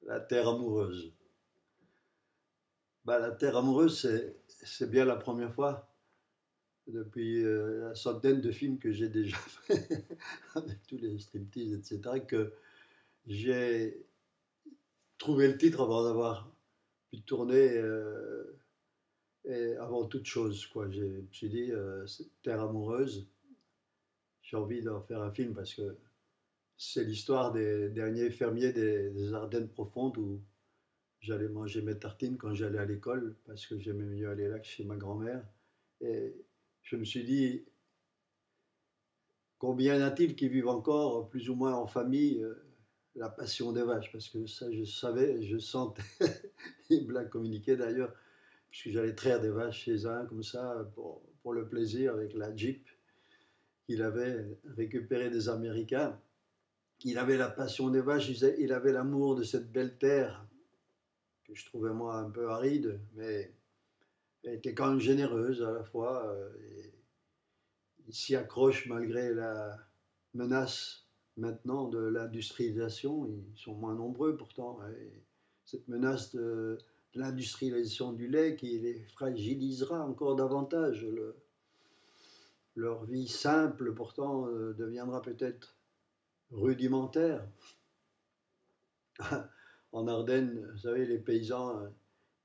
La terre amoureuse. La terre amoureuse, c'est bien la première fois depuis la centaine de films que j'ai déjà fait, avec tous les striptease, etc., que j'ai trouvé le titre avant d'avoir pu tourner et avant toute chose. Quoi. Je me suis dit, terre amoureuse, j'ai envie d'en faire un film parce que c'est l'histoire des derniers fermiers des Ardennes profondes où j'allais manger mes tartines quand j'allais à l'école parce que j'aimais mieux aller là que chez ma grand-mère. Et je me suis dit, combien y en a-t-il qui vivent encore plus ou moins en famille la passion des vaches? Parce que ça, je savais, je sentais, il me l'a communiqué d'ailleurs, puisque j'allais traire des vaches chez un comme ça pour le plaisir avec la Jeep qu'il avait récupéré des Américains. Il avait la passion des vaches, il avait l'amour de cette belle terre que je trouvais moi un peu aride, mais elle était quand même généreuse à la fois. Et il s'y accroche malgré la menace maintenant de l'industrialisation. Ils sont moins nombreux pourtant. Et cette menace de l'industrialisation du lait qui les fragilisera encore davantage. Leur vie simple pourtant deviendra peut-être rudimentaire. En Ardennes, vous savez, les paysans,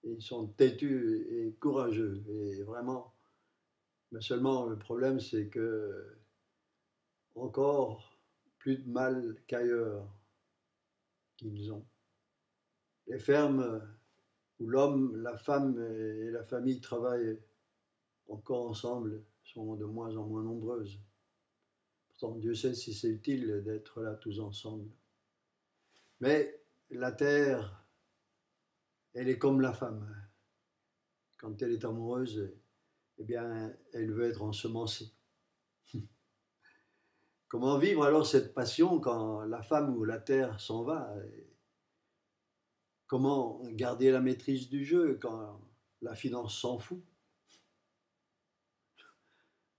ils sont têtus et courageux. Et vraiment, mais seulement le problème, c'est que encore plus de mal qu'ailleurs qu'ils ont. Les fermes où l'homme, la femme et la famille travaillent encore ensemble sont de moins en moins nombreuses. Pourtant, Dieu sait si c'est utile d'être là tous ensemble. Mais la terre, elle est comme la femme. Quand elle est amoureuse, eh bien, elle veut être ensemencée. Comment vivre alors cette passion quand la femme ou la terre s'en va? Comment garder la maîtrise du jeu quand la finance s'en fout?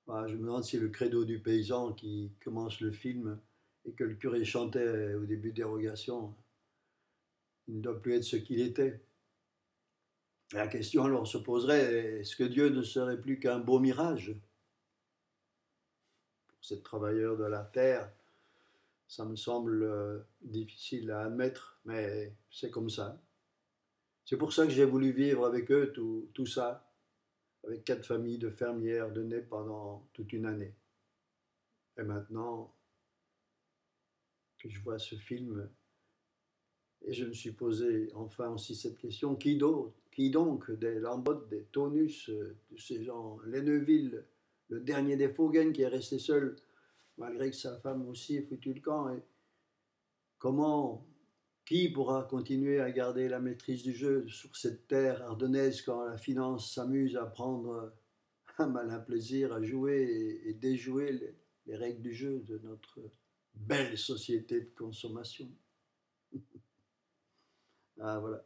Je me demande si le credo du paysan qui commence le film et que le curé chantait au début d'Érogation, il ne doit plus être ce qu'il était. La question alors se poserait, est-ce que Dieu ne serait plus qu'un beau mirage pour ces travailleurs de la terre? Ça me semble difficile à admettre, mais c'est comme ça. C'est pour ça que j'ai voulu vivre avec eux tout ça, avec 4 familles de fermières données pendant toute une année. Et maintenant que je vois ce film, et je me suis posé enfin aussi cette question, qui d'autre? Qui donc? Des Lambotte, des Tonus, de ces gens, Lenneville, le dernier des Faugen qui est resté seul, malgré que sa femme aussi ait foutu le camp. Et comment, qui pourra continuer à garder la maîtrise du jeu sur cette terre ardennaise quand la finance s'amuse à prendre un malin plaisir à jouer et déjouer les règles du jeu de notre belle société de consommation? Voilà.